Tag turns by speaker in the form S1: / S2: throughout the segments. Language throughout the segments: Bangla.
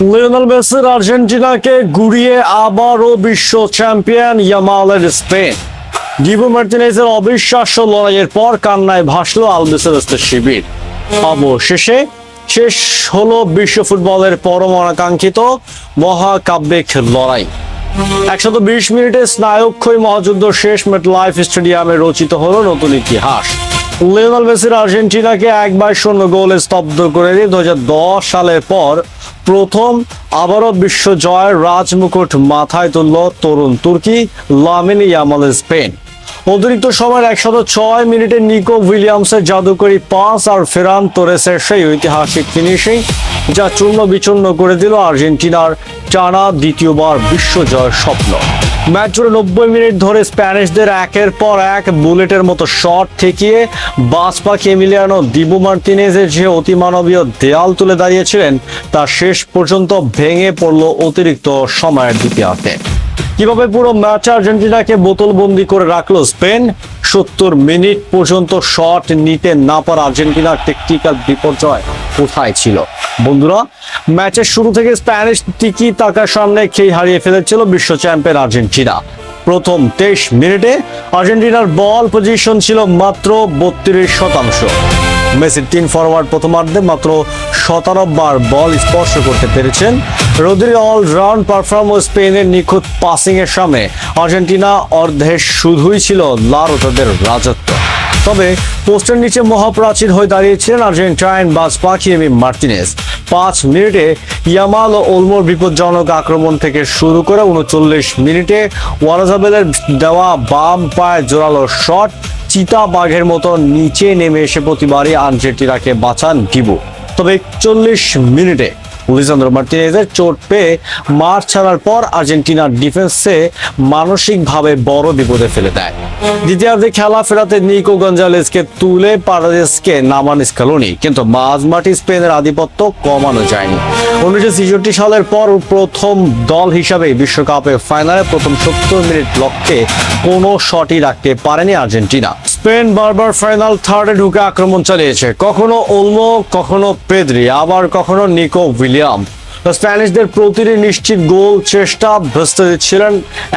S1: লিওনেল মেসির আর্জেন্টিনাকে গুড়িয়ে আবারও বিশ্ব চ্যাম্পিয়ন ইয়ামালের স্পেন। ডিবো মার্টিনেজের অবিশ্বাস্য লড়াইয়ের পর কান্নায় ভাসলো আলবিসেলেস্তের শিবির। অবশেষে শেষ হলো বিশ্ব ফুটবলের পরম আকাঙ্ক্ষিত মহাকাব্যিক লড়াই। 120 মিনিটে স্নায়ুক্ষয়ী মহাযুদ্ধ শেষ মেটলাইফ স্টেডিয়ামে রচিত হলো নতুন ইতিহাস। লিওনেল মেসির আর্জেন্টিনাকে 1-0 গোলে স্তব্ধ করে দিয়ে 2010 সালের পর প্রথম আবারও বিশ্ব জয়ের রাজমুকুট মাথায় তুলল তরুণ তুর্কি লামিন ইয়ামালের স্পেন। অতিরিক্ত সময়ের 106 মিনিটে নিকো উইলিয়ামসের জাদুকরী পাস আর ফেরান তোরেসের সেই ঐতিহাসিক ফিনিশিং যা চূর্ণ বিচূর্ণ করে দিল আর্জেন্টিনার টানা দ্বিতীয়বার বিশ্ব জয়ের স্বপ্ন। ম্যাচ জুড়ে 90 মিনিট ধরে স্প্যানিশদের একের পর এক বুলেটের মতো শট ঠেকিয়ে বাজ পাখি এমিলিয়ানো ডিবো মার্টিনেজের যে অতিমানবীয় দেয়াল তুলে দাঁড়িয়েছিলেন তা শেষ পর্যন্ত ভেঙে পড়ল অতিরিক্ত সময়ের দ্বিতীয়ার্ধে। কিভাবে পুরো ম্যাচ আর্জেন্টিনাকে বোতলবন্দি করে রাখলো স্পেন? 70 মিনিট পর্যন্ত শট নিতে না পারা আর্জেন্টিনার টেকটিক্যাল বিপর্যয় কোথায় ছিল? বন্ধুরা, ম্যাচের শুরু থেকে স্প্যানিশ টিকি তাকার সামনে খেই হারিয়ে ফেলেছিল বিশ্ব চ্যাম্পিয়ন আর্জেন্টিনা। প্রথম 23 মিনিটে আর্জেন্টিনার বল পজিশন ছিল মাত্র 32%। মেসির 3 ফরওয়ার্ড প্রথমার্ধে মাত্র 17 বার বল স্পর্শ করতে পেরেছেন। রদ্রিগের অলরাউন্ড পারফরম্যান্স স্পেনের নিখুঁত পাসিং এর সামনে আর্জেন্টিনা অর্ধে শুধুই ছিল লারোতাদের রাজত্ব। তবে পোস্টের নিচে মহাপ্রাচীর হয়ে দাঁড়িয়েছিলেন আর্জেন্টাইন বাজ পাখি এমি মার্টিনেজ। 5 মিনিটে ইয়ামাল ও ওলমোর বিপজ্জনক আক্রমণ থেকে শুরু করে 39 মিনিটে ওয়ারাজাবেলের দেওয়া বাম পায়ে জোরালো শট চিতা বাঘের মতো নিচে নেমে এসে প্রতিবারই আর্জেন্টিনাকে বাঁচান ডিবো। তবে 41 মিনিটে লিসান্দ্রো মার্টিনেজের চোট পেয়ে মাঠ ছাড়ার পর আর্জেন্টিনার ডিফেন্সে মানসিকভাবে বড় বিপদে ফেলে দেয়। দ্বিতীয়ার্ধে খেলা ফেরাতে নিকো গঞ্জালেসকে তুলে পারাদেসকে নামান স্কালোনি, কিন্তু মাঝমাঠে স্পেনের আধিপত্য কমানো যায়নি। 1963 সালের পর প্রথম দল হিসাবে বিশ্বকাপের ফাইনালে প্রথম 70 মিনিট লক্ষ্যে কোনো শটই রাখতে পারেনি আর্জেন্টিনা। স্পেন বারবার ফাইনাল থার্ডে ঢুকে আক্রমণ চালিয়েছে, কখনো ওলমো, কখনো পেদ্রি, আবার কখনো নিকো উইলিয়াম। স্প্যানিশদের প্রতিটি নিশ্চিত গোল চেষ্টা ভেস্তে দিচ্ছিলেন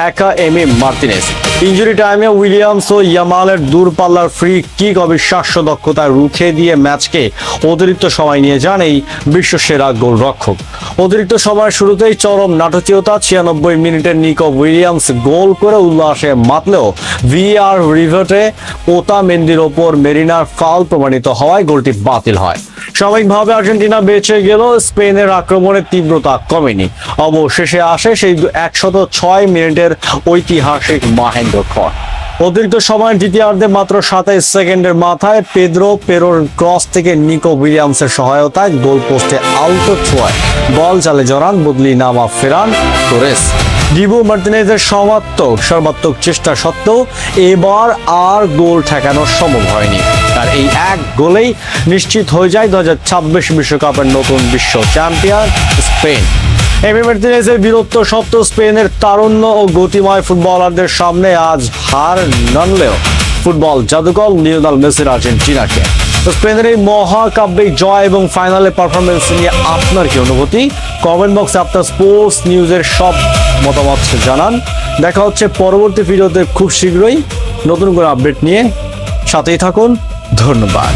S1: একা এমি মার্টিনেজ। ইনজুরি টাইমে উইলিয়ামস ও ইয়ামালের দূরপাল্লার ফ্রি কিক অবিশ্বাস্য দক্ষতায় রুখে দিয়ে ম্যাচকে অতিরিক্ত সময় নিয়ে যান এই বিশ্বসেরা গোলরক্ষক। অতিরিক্ত সময়ের শুরুতেই চরম নাটকীয়তা। 96 মিনিটের নিকো উইলিয়ামস গোল করে উল্লাসে মাতলেও ভিআর রিভার্টে ওতামেন্দির ওপর মেরিনার ফাউল প্রমাণিত হওয়ায় গোলটি বাতিল হয়। সাময়িকভাবে আর্জেন্টিনা বেঁচে গেল, স্পেনের আক্রমণের তীব্রতা কমেনি। অবশেষে আসে সেই 106 মিনিটের ঐতিহাসিক মাহেন্দ্রক্ষণ। অতিরিক্ত সময়ের দ্বিতীয়ার্ধে মাত্র 27 সেকেন্ডের মাথায় পেদ্রো পেরোর ক্রস থেকে নিকো উইলিয়ামসের সহায়তায় গোল পোস্টে আলতো ছোঁয়ায় বল জালে জড়ান বদলি নামা ফেরান তোরেস। ডিবো মার্টিনেজের সর্বাত্মক চেষ্টা সত্ত্বেও এবার আর গোল ঠেকানো সম্ভব হয়নি। আর এই এক গোলেই নিশ্চিত হয়ে যায় 2026 বিশ্বকাপের নতুন বিশ্ব চ্যাম্পিয়ন স্পেন। এমি মার্টিনেজের বীরত্ব সত্ত্বেও স্পেনের তারুণ্য ও গতিময় ফুটবলারদের সামনে আজ হার নানলেও ফুটবল জাদুকর লিওনেল মেসির আর্জেন্টিনাকে। স্পেনের এই মহাকাব্যিক জয় এবং ফাইনালে পারফরমেন্স নিয়ে আপনার কি অনুভূতি? কমেন্ট বক্সে আপনার স্পোর্টস নিউজের সব মতামত জানান। দেখা হচ্ছে পরবর্তী ভিডিওতে খুব শীঘ্রই নতুন করে আপডেট নিয়ে। সাথেই থাকুন। ধন্যবাদ।